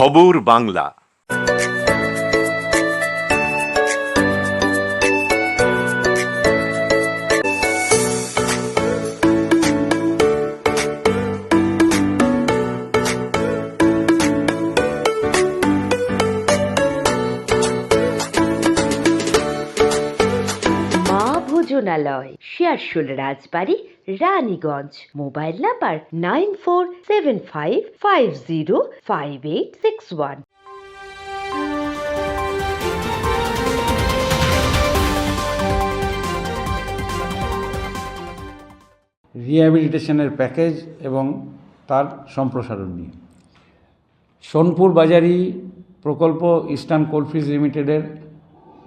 খবর বাংলা। ভোজনালয়, Searsole Rajbari, Raniganj. Mobile number 9475505861। রিহ্যাবিলিটেশনের প্যাকেজ এবং তার সম্প্রসারণ নিয়ে সোনপুর বাজারি প্রকল্প ইস্টার্ন কোলফিল্ডস লিমিটেডের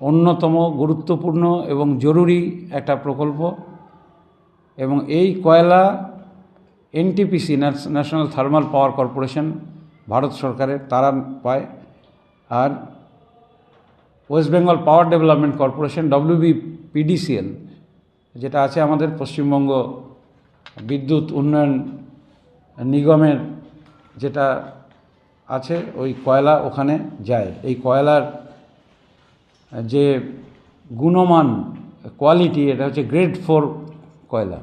অন্যতম গুরুত্বপূর্ণ এবং জরুরি একটা প্রকল্প এবং এই কয়লা NTPC National Thermal Power Corporation Bharat সরকারের তারা পায়, আর West Bengal Power Development Corporation WBPDCL যেটা আছে আমাদের পশ্চিমবঙ্গ বিদ্যুৎ উন্নয়ন নিগমের যেটা আছে ওই কয়লা ওখানে যায়। এই কয়লার যে গুণমান কোয়ালিটি এটা হচ্ছে গ্রেড 4 কয়লা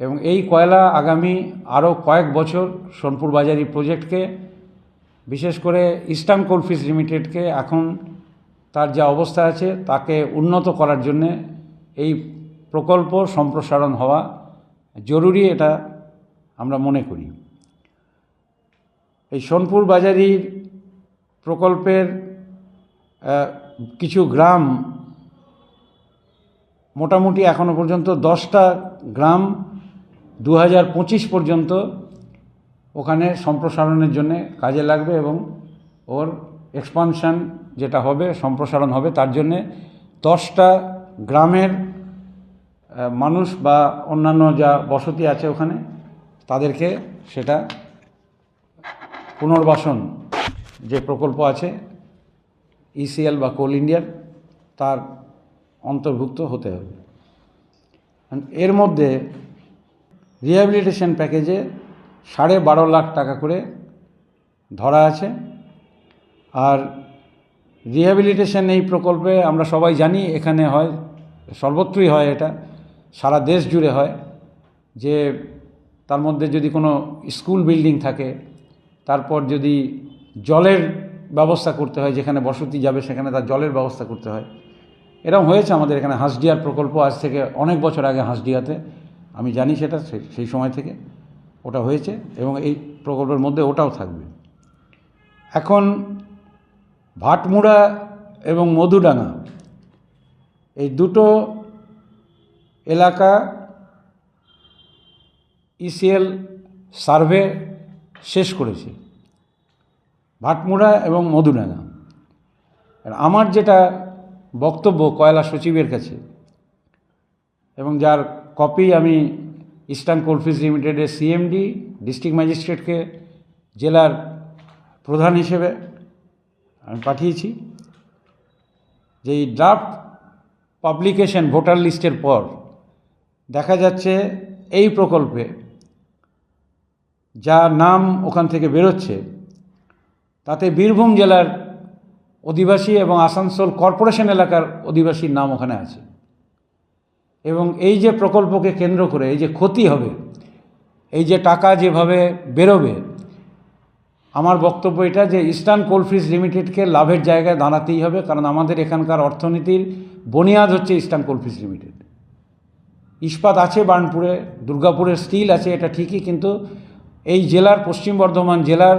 এবং এই কয়লা আগামী আরও কয়েক বছর সোনপুর বাজারি প্রজেক্টকে বিশেষ করে ইস্টার্ন কোলফিল্ডস লিমিটেডকে এখন তার যা অবস্থা আছে তাকে উন্নত করার জন্যে এই প্রকল্প সম্প্রসারণ হওয়া জরুরি, এটা আমরা মনে করি। এই সোনপুর বাজারির প্রকল্পের কিছু গ্রাম মোটামুটি এখনও পর্যন্ত 10টা গ্রাম 2025 পর্যন্ত ওখানে সম্প্রসারণের জন্য কাজে লাগবে এবং ওর এক্সপানশন যেটা হবে সম্প্রসারণ হবে তার জন্যে 10টা গ্রামের মানুষ বা অন্যান্য যা বসতি আছে ওখানে তাদেরকে সেটা পুনর্বাসন যে প্রকল্প আছে ECL বা কোল ইন্ডিয়ার তার অন্তর্ভুক্ত হতে হবে। এর মধ্যে রিহ্যাবিলিটেশন প্যাকেজে 12.5 লাখ টাকা করে ধরা আছে। আর রিহ্যাবিলিটেশন এই প্রকল্পে আমরা সবাই জানি এখানে হয়, সর্বত্রই হয়, এটা সারা দেশ জুড়ে হয়, যে তার মধ্যে যদি কোনো স্কুল বিল্ডিং থাকে, তারপর যদি জলের ব্যবস্থা করতে হয়, যেখানে বসতি যাবে সেখানে তার জলের ব্যবস্থা করতে হয়। এরকম হয়েছে আমাদের এখানে হাঁসডিয়ার প্রকল্প, আজ থেকে অনেক বছর আগে হাঁসডিয়াতে আমি জানি সেটা, সেই সময় থেকে ওটা হয়েছে এবং এই প্রকল্পের মধ্যে ওটাও থাকবে। এখন ভাটমুড়া এবং মধুডাঙ্গা এই দুটো এলাকা ECL সার্ভে শেষ করেছে, ভাটমুড়া এবং মধুডাঙ্গা। আমার যেটা বক্তব্য কয়লা সচিবের কাছে এবং যার কপি আমি ইস্টার্ন কোলফিল্ডস লিমিটেডের CMD ডিস্ট্রিক্ট ম্যাজিস্ট্রেটকে জেলার প্রধান হিসেবে আমি পাঠিয়েছি, যে এই ড্রাফট পাবলিকেশন ভোটার লিস্টের পর দেখা যাচ্ছে এই প্রকল্পে যা নাম ওখান থেকে বেরোচ্ছে তাতে বীরভূম জেলার অধিবাসী এবং আসানসোল কর্পোরেশন এলাকার অধিবাসীর নাম ওখানে আছে এবং এই যে প্রকল্পকে কেন্দ্র করে এই যে ক্ষতি হবে, এই যে টাকা যেভাবে বেরোবে, আমার বক্তব্য এটা যে ইস্টার্ন কোলফিল্ডস লিমিটেডকে লাভের জায়গায় দাঁড়াতেই হবে, কারণ আমাদের এখানকার অর্থনীতির বুনিয়াদ হচ্ছে ইস্টার্ন কোলফিল্ডস লিমিটেড। ইস্পাত আছে বার্নপুরে, দুর্গাপুরের স্টিল আছে, এটা ঠিকই, কিন্তু এই জেলার পশ্চিম বর্ধমান জেলার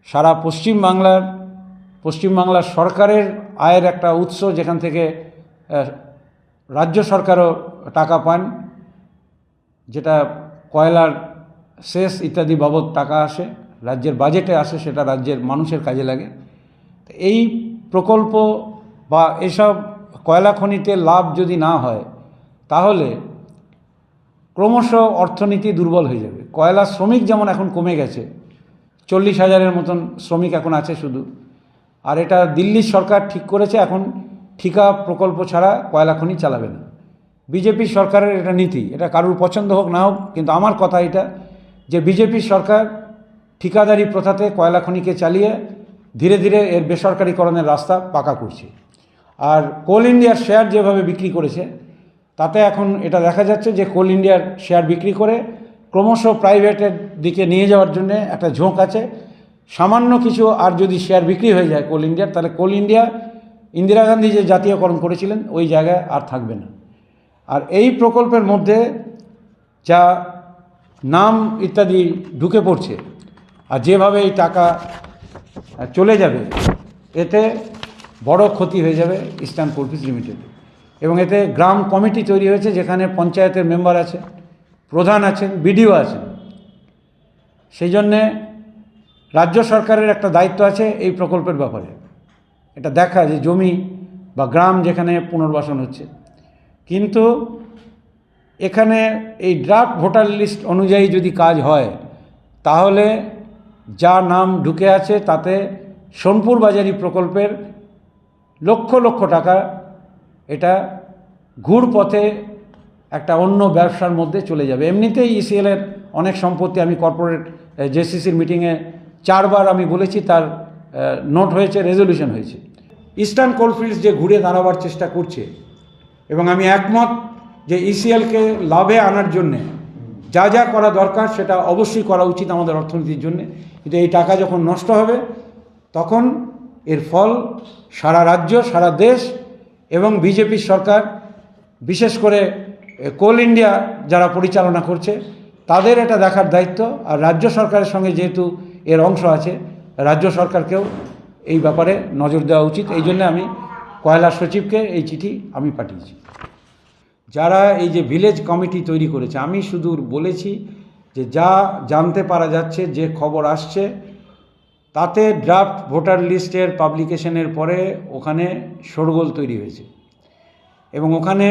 সারা পশ্চিমবাংলার সরকারের আয়ের একটা উৎস, যেখান থেকে রাজ্য সরকারও টাকা পান, যেটা কয়লার সেচ ইত্যাদি বাবদ টাকা আসে, রাজ্যের বাজেটে আসে, সেটা রাজ্যের মানুষের কাজে লাগে। এই প্রকল্প বা এসব কয়লা খনিতে লাভ যদি না হয় তাহলে ক্রমশ অর্থনীতি দুর্বল হয়ে যাবে। কয়লা শ্রমিক যেমন এখন কমে গেছে, 40,000-এর মতন শ্রমিক এখন আছে শুধু, আর এটা দিল্লির সরকার ঠিক করেছে এখন ঠিকা প্রকল্প ছাড়া কয়লা খনি চালাবে না। বিজেপি সরকারের এটা নীতি, এটা কারুর পছন্দ হোক না হোক, কিন্তু আমার কথা এটা যে বিজেপি সরকার ঠিকাদারি প্রথাতে কয়লা খনিকে চালিয়ে ধীরে ধীরে এর বেসরকারিকরণের রাস্তা পাকা করছে। আর কোল ইন্ডিয়ার শেয়ার যেভাবে বিক্রি করেছে তাতে এখন এটা দেখা যাচ্ছে যে কোল ইন্ডিয়ার শেয়ার বিক্রি করে ক্রমশ প্রাইভেটের দিকে নিয়ে যাওয়ার জন্য একটা ঝোঁক আছে। সামান্য কিছু আর যদি শেয়ার বিক্রি হয়ে যায় কোল ইন্ডিয়ার, তাহলে কোল ইন্ডিয়া ইন্দিরা গান্ধী যে জাতীয়করণ করেছিলেন ওই জায়গায় আর থাকবে না। আর এই প্রকল্পের মধ্যে যা নাম ইত্যাদি ঢুকে পড়ছে আর যেভাবে এই টাকা চলে যাবে, এতে বড় ক্ষতি হয়ে যাবে ইস্টার্ন কোলফিল্ডস লিমিটেড। এবং এতে গ্রাম কমিটি তৈরি হয়েছে, যেখানে পঞ্চায়েতের মেম্বার আছে, প্রধান আছেন, বিডিও আছেন। সেই জন্যে রাজ্য সরকারের একটা দায়িত্ব আছে এই প্রকল্পের ব্যাপারে, এটা দেখা যে জমি বা গ্রাম যেখানে পুনর্বাসন হচ্ছে। কিন্তু এখানে এই ড্রাফট ভোটার লিস্ট অনুযায়ী যদি কাজ হয়, তাহলে যা নাম ঢুকে আছে তাতে সোনপুর বাজারি প্রকল্পের লক্ষ লক্ষ টাকা এটা ঘুর পথে একটা অন্য ব্যবসার মধ্যে চলে যাবে। এমনিতেই ইসিএলের অনেক সম্পত্তি, আমি কর্পোরেট জেসিসির মিটিংয়ে 4 বার আমি বলেছি, তার নোট হয়েছে, রেজলিউশন হয়েছে। ইস্টার্ন কোলফিল্ডস যে ঘুরে দাঁড়াবার চেষ্টা করছে, এবং আমি একমত যে ইসিএলকে লাভে আনার জন্যে যা যা করা দরকার সেটা অবশ্যই করা উচিত আমাদের অর্থনীতির জন্যে। কিন্তু এই টাকা যখন নষ্ট হবে তখন এর ফল সারা রাজ্য, সারা দেশ এবং বিজেপি সরকার, বিশেষ করে কোল ইন্ডিয়া যারা পরিচালনা করছে, তাদের এটা দেখার দায়িত্ব। আর রাজ্য সরকারের সঙ্গে যেহেতু এর অংশ আছে, রাজ্য সরকারকেও এই ব্যাপারে নজর দেওয়া উচিত। এই জন্য আমি কয়লা সচিবকে এই চিঠি আমি পাঠিয়েছি। যারা এই যে ভিলেজ কমিটি তৈরি করেছে, আমি শুধু বলেছি যে যা জানতে পারা যাচ্ছে, যে খবর আসছে, তাতে ড্রাফট ভোটার লিস্টের পাবলিকেশনের পরে ওখানে শোরগোল তৈরি হয়েছে। এবং ওখানে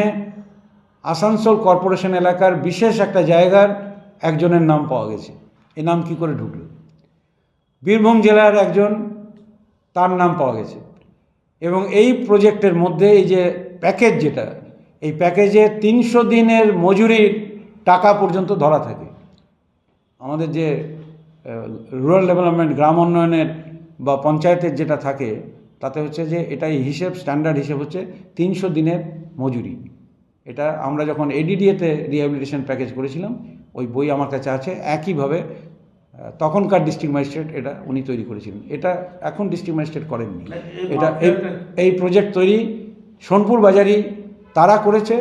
আসানসোল কর্পোরেশন এলাকার বিশেষ একটা জায়গার একজনের নাম পাওয়া গেছে। এ নাম কি করে ঢুকলো? বীরভূম জেলার একজন, তার নাম পাওয়া গেছে। এবং এই প্রজেক্টের মধ্যে এই যে প্যাকেজ, যেটা এই প্যাকেজে 300 দিনের মজুরির টাকা পর্যন্ত ধরা থাকে। আমাদের যে রুরাল ডেভেলপমেন্ট, গ্রাম উন্নয়নের বা পঞ্চায়েতের যেটা থাকে, তাতে হচ্ছে যে এটাই হিসেব, স্ট্যান্ডার্ড হিসেব হচ্ছে 300 দিনের মজুরি। এটা আমরা যখন এডিডিএতে রিহ্যাবিলিটেশন প্যাকেজ করেছিলাম, ওই বই আমার কাছে আছে। একইভাবে তখনকার ডিস্ট্রিক্ট ম্যাজিস্ট্রেট এটা উনি তৈরি করেছিলেন। এটা এখন ডিস্ট্রিক্ট ম্যাজিস্ট্রেট করেননি। এটা এই প্রজেক্ট তৈরি সোনপুর বাজারি তারা করেছে।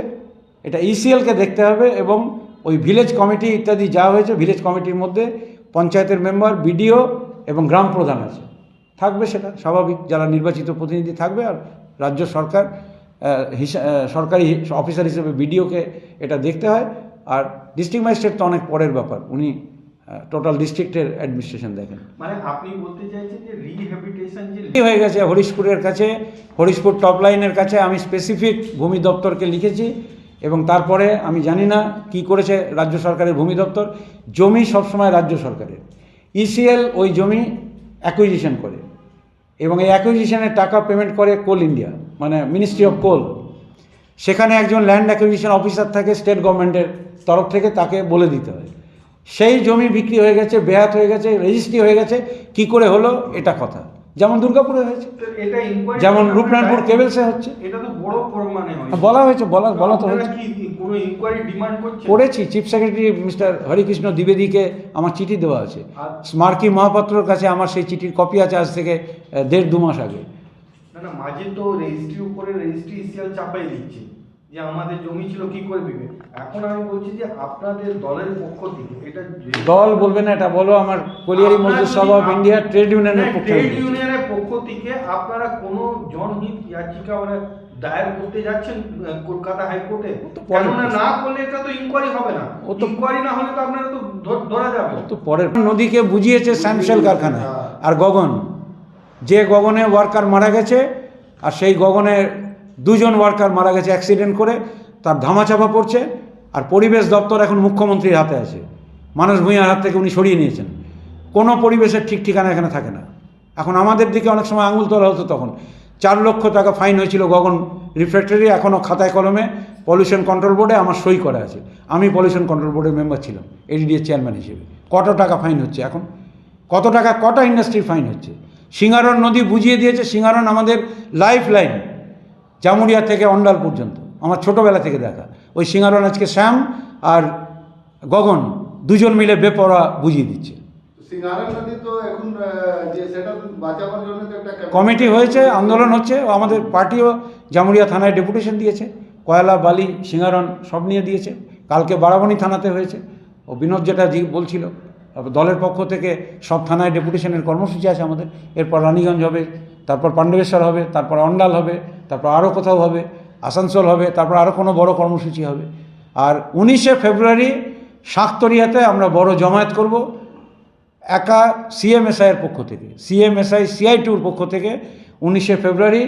এটা ইসিএলকে দেখতে হবে। এবং ওই ভিলেজ কমিটি ইত্যাদি যা হয়েছে, ভিলেজ কমিটির মধ্যে পঞ্চায়েতের মেম্বার, বিডিও এবং গ্রাম প্রধান আছে, থাকবে, সেটা স্বাভাবিক, যারা নির্বাচিত প্রতিনিধি থাকবে। আর রাজ্য সরকার সরকারি অফিসার হিসেবে বিডিওকে এটা দেখতে হয়। আর ডিস্ট্রিক্ট ম্যাজিস্ট্রেট তো অনেক পরের ব্যাপার, উনি টোটাল ডিস্ট্রিক্টের অ্যাডমিনিস্ট্রেশন দেখেন। মানে আপনি বলতে চাইছেন যে রিহ্যাবিলিটেশন যে হয়ে গেছে হরিশপুরের কাছে, হরিশপুর টপ লাইনের কাছে, আমি স্পেসিফিক ভূমি দপ্তরকে লিখেছি। এবং তারপরে আমি জানি না কি করেছে রাজ্য সরকারের ভূমি দপ্তর। জমি সবসময় রাজ্য সরকারের, ইসিএল ওই জমি অ্যাকুইজিশন করে এবং এই অ্যাকুইজিশনের টাকা পেমেন্ট করে কোল ইন্ডিয়া, মানে মিনিস্ট্রি অফ কোল। সেখানে একজন ল্যান্ড অ্যাকুইজিশন অফিসার থাকে স্টেট গভর্নমেন্টের তরফ থেকে, তাকে বলে দিতে হয়। সেই জমি বিক্রি হয়ে গেছে, বেহাত হয়ে গেছে, রেজিস্ট্রি হয়ে গেছে। কি করে হলো এটা কথা, যেমন দুর্গাপুরে হয়েছে, যেমন রূপনারায়ণপুর কেবেলসে হচ্ছে। এটা তো বড় পরিমাণে হয়েছে, বলা হয়েছে, বলা তো হয়েছে। কোনো ইনকোয়ারি ডিমান্ড করছে? করেছি, চিফ সেক্রেটারি মিস্টার হরিকৃষ্ণ দ্বিবেদীকে আমার চিঠি দেওয়া আছে। স্মার্কি মহাপাত্রর কাছে আমার সেই চিঠির কপি আছে, আজ থেকে 1.5-2 মাস আগে। না, মাঝে তো রেজিস্ট্রির উপরে রেজিস্ট্রি ইসিএল চাপাই দিচ্ছে যে আমাদের জমি ছিল, কি করে দিবে। এখন আমি বলছি যে আপনাদের দলের পক্ষ থেকে, এটা দল বলবে না, এটা বলো আমার কলিয়ারি মজদুর সভা অফ ইন্ডিয়া ট্রেড ইউনিয়নের পক্ষ থেকে। ট্রেড ইউনিয়নের পক্ষ থেকে আপনারা কোনো জনহিত যাচিকা মানে দায়ের করতে যাচ্ছেন কলকাতা হাইকোর্টে? কেননা না করলে এটা তো ইনকোয়ারি হবে না। ইনকোয়ারি না হলে তো আপনারা তো ধরা যাবে। তো পরের নদীকে বুঝিয়েছে স্যামসেল কারখানা আর গগন, যে গগনে ওয়ার্কার মারা গেছে, আর সেই গগনে 2 জন ওয়ার্কার মারা গেছে অ্যাক্সিডেন্ট করে, তার ধামাচাপা পড়ছে। আর পরিবেশ দপ্তর এখন মুখ্যমন্ত্রীর হাতে আছে, মানস ভূঁইয়ার হাত থেকে উনি সরিয়ে নিয়েছেন। কোনো পরিবেশের ঠিক ঠিকানা এখানে থাকে না। এখন আমাদের দিকে অনেক সময় আঙুল তোলা হতো, তখন 4 লক্ষ টাকা ফাইন হয়েছিল গগন রিফ্যাক্টরি। এখনও খাতায় কলমে পলিউশন কন্ট্রোল বোর্ডে আমার সই করা আছে। আমি পলিউশন কন্ট্রোল বোর্ডের মেম্বার ছিলাম, এডিডিএর চেয়ারম্যান হিসেবে। কত টাকা ফাইন হচ্ছে এখন? কত টাকা কটা ইন্ডাস্ট্রি ফাইন হচ্ছে। সিঙ্গারন নদী বুঝিয়ে দিয়েছে, সিঙ্গারন আমাদের লাইফ লাইন, জামুরিয়া থেকে অন্ডাল পর্যন্ত, আমার ছোটোবেলা থেকে দেখা। ওই সিঙ্গারন আজকে শ্যাম আর গগন দুজন মিলে বেপরোয়া বুঝিয়ে দিচ্ছে। কমিটি হয়েছে, আন্দোলন হচ্ছে, আমাদের পার্টিও জামুরিয়া থানায় ডেপুটেশন দিয়েছে, কয়লা বালি সিঙ্গারন সব নিয়ে দিয়েছে। কালকে বারাবণী থানাতে হয়েছে। ও বিনোদ যেটা বলছিল, দলের পক্ষ থেকে সব থানায় ডেপুটেশনের কর্মসূচি আছে আমাদের। এরপর রানীগঞ্জ হবে, তারপর পাণ্ডবেশ্বর হবে, তারপর অন্ডাল হবে, তারপর আরও কোথাও হবে, আসানসোল হবে, তারপর আরও কোনো বড় কর্মসূচি হবে। আর 19শে ফেব্রুয়ারি শাঁখতরিয়াতে আমরা বড় জমায়েত করব, একা সিএমএসআইয়ের পক্ষ থেকে, সিএমএসআই CI2-র পক্ষ থেকে 19শে ফেব্রুয়ারি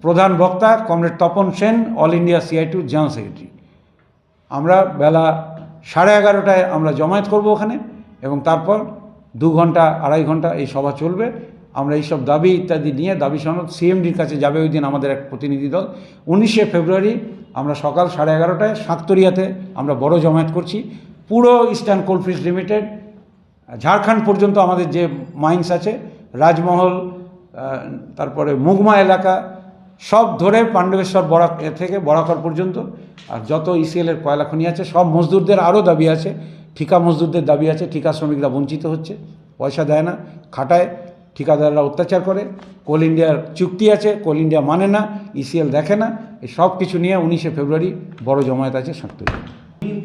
প্রধান বক্তা comrade Tapan Sen, all India CI2 general secretary. আমরা বেলা 11:30টায় আমরা জমায়েত করব ওখানে, এবং তারপর 2 ঘন্টা 2.5 ঘন্টা এই সভা চলবে। আমরা এইসব দাবি ইত্যাদি নিয়ে দাবি সনদ CMDর কাছে যাবে ওই দিন আমাদের এক প্রতিনিধি দল। 19শে ফেব্রুয়ারি আমরা সকাল 11:30টায় শাঁখতরিয়াতে আমরা বড় জমায়েত করছি। পুরো ইস্টার্ন কোলফিল্ডস লিমিটেড, ঝাড়খণ্ড পর্যন্ত আমাদের যে মাইন্স আছে, রাজমহল, তারপরে মুগমা এলাকা সব ধরে পাণ্ডবেশ্বর থেকে বরাকর পর্যন্ত, আর যত ECL-এর কয়লা খনি আছে সব মজদুরদের আরও দাবি আছে, ঠিকা মজদুরদের দাবি আছে। ঠিকা শ্রমিকরা বঞ্চিত হচ্ছে, পয়সা দেয় না, খাটায়, ঠিকাদাররা অত্যাচার করে, কোল ইন্ডিয়ার চুক্তি আছে, কোল ইন্ডিয়া মানে না, ECL দেখে না। এই সব কিছু নিয়ে 19শে ফেব্রুয়ারি বড় জমায়েত আছে শাঁখতরিয়া।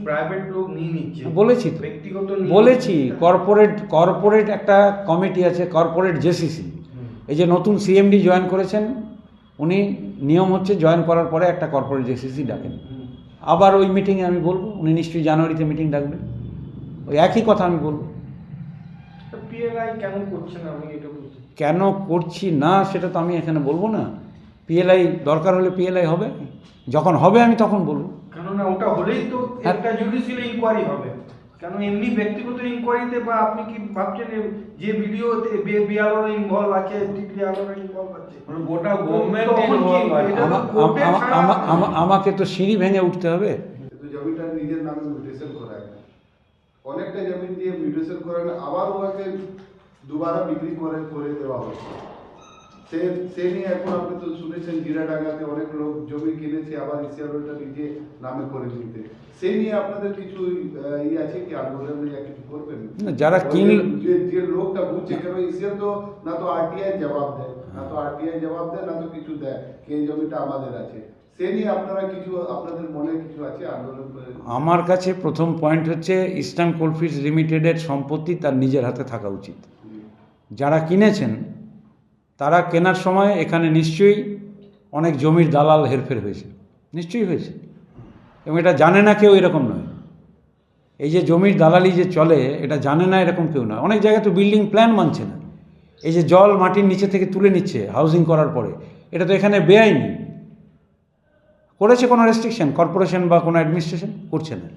প্রাইভেট লোক নিয়ে নিচ্ছে, বলেছি তো, ব্যক্তিগত বলেছি। কর্পোরেট একটা কমিটি আছে, কর্পোরেট JCC। এই যে নতুন CMD জয়েন করেছেন উনি, নিয়ম হচ্ছে জয়েন করার পরে একটা কর্পোরেট JCC ডাকেন। আবার ওই মিটিংয়ে আমি বলবো, উনি নিশ্চয়ই জানুয়ারিতে মিটিং ডাকবেন, ওই একই কথা আমি বলবো। PLI কেন করছে না, আমি এটা বলছি। কেন করছি না সেটা তো আমি এখানে বলবো না। PLI দরকার হলে PLI হবে, যখন হবে আমি তখন বলবো। কেননা ওটা হলেই তো একটা জুডিশিয়াল ইনকোয়ারি হবে। কেন এমনি ব্যক্তিগত ইনকোয়ারিতে, বা আপনি কি ভাবছেন যে ভিডিওতে বিয়ালোরা ইনভলভ আছে, টিপিয়ালোরা ইনভলভ আছে, মানে গোটা গভর্নমেন্ট আমাকে তো সিঁড়ি ভেঙে উঠতে হবে। জমিটা নিজের নামে মিউটেশন করায়, অনেকটা জমি দিয়ে মিউটেশন করায়, আবার ওকে দুবারা বিক্রি করে দেওয়া হয়েছে। সে নিয়ে এখন আপনি তো শুনেছেন জিরাডাঙ্গাতে অনেক লোক জমি কিনেছে, আবার ইসিআরওটা নিজে নামে করে নিতে। সেই নিয়ে আপনাদের কিছু আছে কি, আন্দোলন কিছু করবেন? যারা যে লোকটা বুঝছে, কেন ইসিআর তো না তো RTI জবাব দেয়, না তো কিছু দেয় কি এই জমিটা আমাদের আছে। সে নিয়ে আপনারা কিছু, আপনাদের মনে কিছু আছে আন্দোলন করে? আমার কাছে প্রথম পয়েন্ট হচ্ছে, ইস্টার্ন কোলফিল্ডস লিমিটেডের সম্পত্তি তার নিজের হাতে থাকা উচিত। যারা কিনেছেন তারা কেনার সময় এখানে নিশ্চয়ই অনেক জমির দালাল হেরফের হয়েছে, নিশ্চয়ই হয়েছে, এবং এটা জানে না কেউ, এরকম নয়। এই যে জমির দালালি যে চলে, এটা জানে না এরকম কেউ নয়। অনেক জায়গায় তো বিল্ডিং প্ল্যান মানছে না। এই যে জল মাটির নিচে থেকে তুলে নিচ্ছে হাউজিং করার পরে, এটা তো এখানে বেআইনি। করেছে কোনো রেস্ট্রিকশন কর্পোরেশন বা কোনো অ্যাডমিনিস্ট্রেশন? করছে না।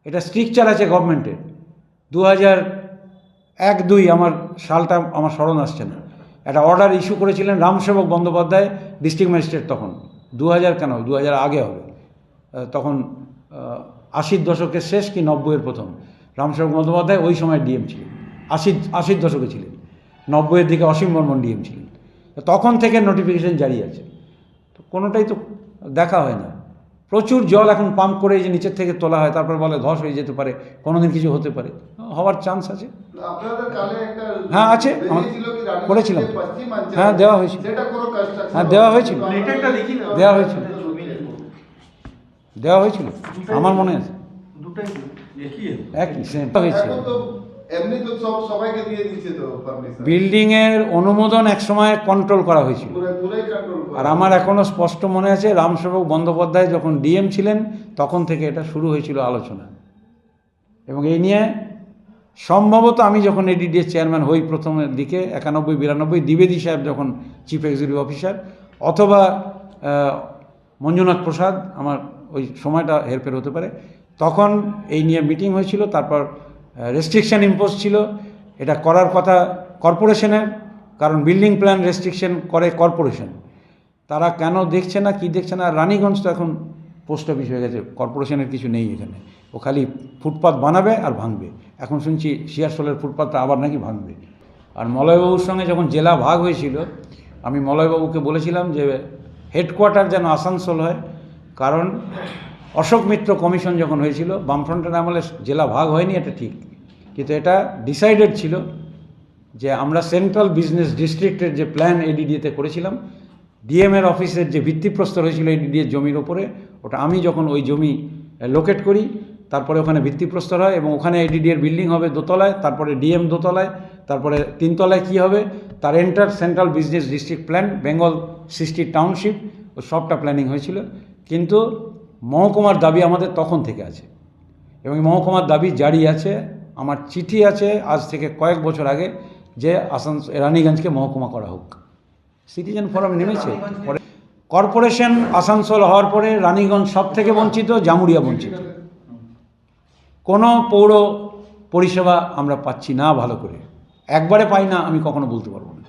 এটা স্ট্রিকচার আছে গভর্নমেন্টের। 2001-2 আমার সালটা আমার স্মরণ আসছে না, একটা অর্ডার ইস্যু করেছিলেন রামসেবক বন্দ্যোপাধ্যায়, ডিস্ট্রিক্ট ম্যাজিস্ট্রেট তখন। 2000 আগে হবে, তখন 80-র দশকের শেষ কি 90-এর প্রথম। রামসেবক বন্দ্যোপাধ্যায় ওই সময় DM ছিলেন, 80-র দশকে ছিলেন, 90-এর দিকে অসীম বর্মন DM ছিলেন। তখন থেকে নোটিফিকেশন জারি আছে, তো কোনোটাই তো দেখা হয় না। প্রচুর জল এখন পাম্প করে এই যে নিচের থেকে তোলা হয়, তারপর বলে ধস হয়ে যেতে পারে, কোনোদিন কিছু হতে পারে, হওয়ার চান্স আছে। হ্যাঁ আছে, করেছিলাম, হ্যাঁ দেওয়া হয়েছিল, হ্যাঁ দেওয়া হয়েছিল, দেওয়া হয়েছিল, আমার মনে আছে, একই সেম হয়েছে। বিল্ডিংয়ের অনুমোদন একসময় কন্ট্রোল করা হয়েছিল, আর আমার এখনও স্পষ্ট মনে আছে রামসেবক বন্দ্যোপাধ্যায় যখন DM ছিলেন তখন থেকে এটা শুরু হয়েছিল আলোচনা। এবং এই নিয়ে সম্ভবত আমি যখন ADDA চেয়ারম্যান হই প্রথমের দিকে 91-92, দ্বিবেদী সাহেব যখন চিফ এক্সিকিউটিভ অফিসার, অথবা মঞ্জুনাথ প্রসাদ, আমার ওই সময়টা হেরফের হতে পারে, তখন এই নিয়ে মিটিং হয়েছিল। তারপর রেস্ট্রিকশন ইম্পোজ ছিল, এটা করার কথা কর্পোরেশনের, কারণ বিল্ডিং প্ল্যান রেস্ট্রিকশন করে কর্পোরেশন। তারা কেন দেখছে না, কি দেখছে না। রানীগঞ্জ তো এখন পোস্ট অফিস হয়ে গেছে, কর্পোরেশনের কিছু নেই এখানে। ও খালি ফুটপাত বানাবে আর ভাঙবে। এখন শুনছি শিয়ারশোলের ফুটপাতটা আবার নাকি ভাঙবে। আর মলয়বাবুর সঙ্গে যখন জেলা ভাগ হয়েছিল, আমি মলয়বাবুকে বলেছিলাম যে হেডকোয়ার্টার যেন আসানসোল হয়, কারণ অশোক মিত্র কমিশন যখন হয়েছিল, বামফ্রন্টের আমলে জেলা ভাগ হয়নি, এটা ঠিক, কিন্তু এটা ডিসাইডেড ছিল যে আমরা সেন্ট্রাল বিজনেস ডিস্ট্রিক্টের যে প্ল্যান এডিডিএতে করেছিলাম, ডিএমের অফিসের যে ভিত্তিপ্রস্তর হয়েছিল এডিডিএর জমির ওপরে, ওটা আমি যখন ওই জমি লোকেট করি, তারপরে ওখানে ভিত্তিপ্রস্তর হয় এবং ওখানে এডিডিএর বিল্ডিং হবে দোতলায়, তারপরে ডিএম দোতলায়, তারপরে তিনতলায় কি হবে তার enter central business district plan, Bengal 60 township, ও সবটা প্ল্যানিং হয়েছিল। কিন্তু মহকুমার দাবি আমাদের তখন থেকে আছে এবং মহকুমার দাবি জারি আছে। আমার চিঠি আছে আজ থেকে কয়েক বছর আগে যে রানীগঞ্জকে মহকুমা করা হোক। সিটিজেন ফোরাম নেমেছে। পরে কর্পোরেশন আসানসোল হওয়ার পরে রানীগঞ্জ সব থেকে বঞ্চিত, জামুরিয়া বঞ্চিত। কোনো পৌর পরিষেবা আমরা পাচ্ছি না ভালো করে, একবারে পাই না আমি কখনো বলতে পারবো না।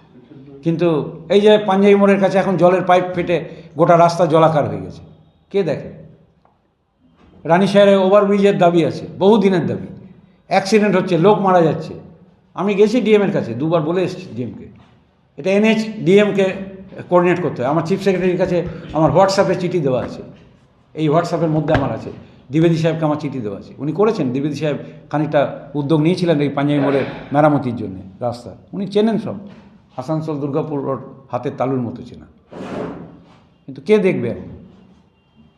কিন্তু এই যে পাঞ্জাবি মোড়ের কাছে এখন জলের পাইপ ফেটে গোটা রাস্তা জলাকার হয়ে গেছে, কে দেখে? রানীশহরে ওভারব্রিজের দাবি আছে, বহুদিনের দাবি। অ্যাক্সিডেন্ট হচ্ছে, লোক মারা যাচ্ছে। আমি গেছি ডিএমের কাছে, দুবার বলে এসেছি ডিএমকে, এটা এনএইচ ডিএমকে কোঅর্ডিনেট করতে হয়। আমার চিফ সেক্রেটারির কাছে আমার হোয়াটসঅ্যাপে চিঠি দেওয়া আছে, এই হোয়াটসঅ্যাপের মধ্যে আমার আছে। দ্বিবেদী সাহেবকে আমার চিঠি দেওয়া আছে, উনি করেছেন। দ্বিবেদী সাহেব খানিকটা উদ্যোগ নিয়েছিলেন এই পাঞ্জাবি মোড়ের মেরামতির জন্য রাস্তা, উনি চেনেন সব। আসানসোল দুর্গাপুর রোড হাতের তালুর মতো চেনা, কিন্তু কে দেখবে এখন?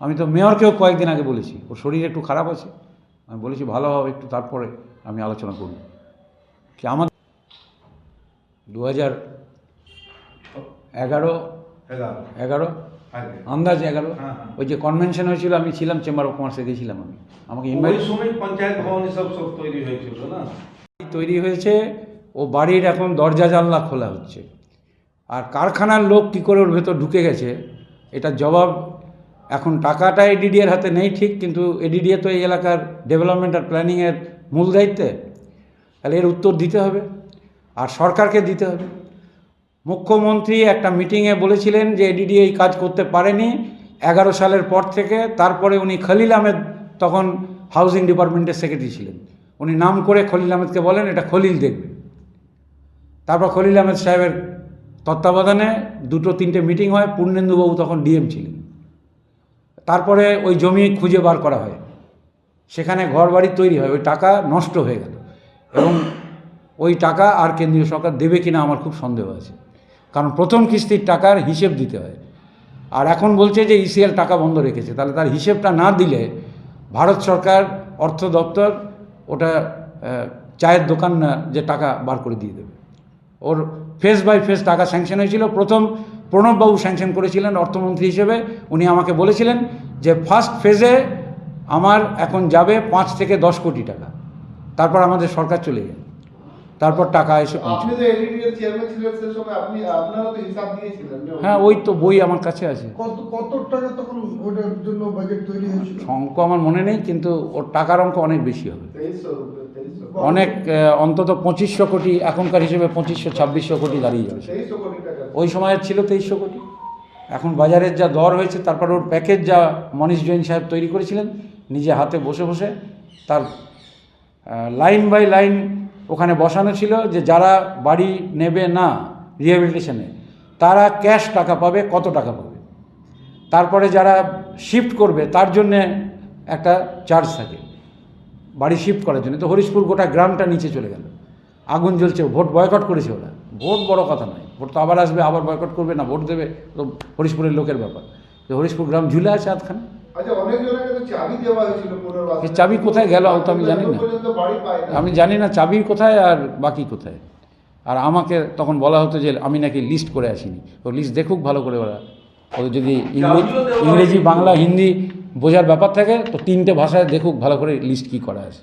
আমি তো মেয়রকেও কয়েকদিন আগে বলেছি, ওর শরীর একটু খারাপ আছে, আমি বলেছি ভালো হবে একটু, তারপরে আমি আলোচনা করব। কি আমার 2011 আন্দাজ 11 ওই যে কনভেনশন হয়েছিল, আমি ছিলাম চেম্বার অফ কমার্সে, গেছিলাম আমি। আমাকে ইনভাইট, পঞ্চায়েত ভবন সব তৈরি হয়েছিল না, তৈরি হয়েছে, ও বাড়ির এখন দরজা জানলা খোলা হচ্ছে। আর কারখানার লোক কী করে ওর ভেতর ঢুকে গেছে, এটার জবাব এখন টাকাটা এডিডিএর হাতে নেই ঠিক, কিন্তু এডিডিএ তো এই এলাকার ডেভেলপমেন্ট আর প্ল্যানিংয়ের মূল দায়িত্বে, তাহলে এর উত্তর দিতে হবে আর সরকারকে দিতে হবে। মুখ্যমন্ত্রী একটা মিটিংয়ে বলেছিলেন যে এডিডিএ এই কাজ করতে পারেনি 11 সালের পর থেকে। তারপরে উনি খলিল আহমেদ তখন হাউজিং ডিপার্টমেন্টের সেক্রেটারি ছিলেন, উনি নাম করে খলিল আহমেদকে বলেন এটা খলিল দেখবে। তারপর খলিল আহমেদ সাহেবের তত্ত্বাবধানে 2-3টে মিটিং হয়, পূর্ণেন্দুবাবু তখন ডিএম ছিলেন। তারপরে ওই জমি খুঁজে বার করা হয়, সেখানে ঘরবাড়ি তৈরি হয়, ওই টাকা নষ্ট হয়ে গেল এবং ওই টাকা আর কেন্দ্রীয় সরকার দেবে কিনা আমার খুব সন্দেহ আছে, কারণ প্রথম কিস্তির টাকার হিসেব দিতে হয়। আর এখন বলছে যে ইসিএল টাকা বন্ধ রেখেছে, তাহলে তার হিসেবটা না দিলে ভারত সরকার অর্থ দপ্তর ওটা চায়ের দোকান না যে টাকা বার করে দিয়ে দেবে। ওর ফেজ বাই ফেজ টাকা স্যাংশন হয়েছিল। প্রথম প্রণববাবু স্যাংশন করেছিলেন অর্থমন্ত্রী হিসেবে, উনি আমাকে বলেছিলেন যে ফার্স্ট ফেজে আমার এখন যাবে 5 থেকে 10 কোটি টাকা, তারপর আমাদের সরকার চলে যায়, তারপর টাকা এসে পৌঁছে। আপনি তো এডিডিএর চেয়ারম্যান ছিলেন সেই সময়, আপনারা তো হিসাব দিয়েছিলেন। হ্যাঁ, ওই তো বই আমার কাছে আছে। কত টাকা তখন ওটার জন্য বাজেট তৈরি হয়েছিল? অঙ্ক আমার মনে নেই, কিন্তু ওর টাকার অঙ্ক অনেক বেশি হবে, 2300 অনেক, অন্তত 2500 কোটি, এখনকার হিসেবে 2500-2600 কোটি দাঁড়িয়ে যাবে। 2300 কোটি টাকা ওই সময়ের ছিল 2300 কোটি। এখন বাজারের যা দর হয়েছে, তারপর ওর প্যাকেজ যা মনীষ জৈন সাহেব তৈরি করেছিলেন নিজে হাতে বসে বসে, তার লাইন বাই লাইন ওখানে বসানো ছিল যে যারা বাড়ি নেবে না রিহ্যাবিলিটেশনে তারা ক্যাশ টাকা পাবে, কত টাকা পাবে। তারপরে যারা শিফট করবে তার জন্যে একটা চার্জ থাকে বাড়ি শিফট করার জন্য। তো হরিশপুর গোটা গ্রামটা নিচে চলে গেল, আগুন জ্বলছে, ভোট বয়কট করেছে ওরা। ভোট বড় কথা নয়, ভোট তো আবার আসবে, আবার বয়কট করবে না, ভোট দেবে, তো হরিশপুরের লোকের ব্যাপার। তো হরিশপুর গ্রাম ঝুলে আছে আধখানে। আচ্ছা, অনেক জনকে তো চাবি দেওয়া হয়েছিল পুনর্বাসন। এই চাবি কোথায় গেল তো আমি জানি না, বাড়ি পায় না। আমি জানি না চাবি কোথায় আর বাকি কোথায়। আর আমাকে তখন বলা হতো যে আমি নাকি লিস্ট করে আসিনি, তো লিস্ট দেখুক ভালো করে ওরা। ওদের যদি ইংরেজি, বাংলা, হিন্দি বোঝার ব্যাপার থাকে তো 3টে ভাষায় দেখুক ভালো করে লিস্ট কী করা আছে।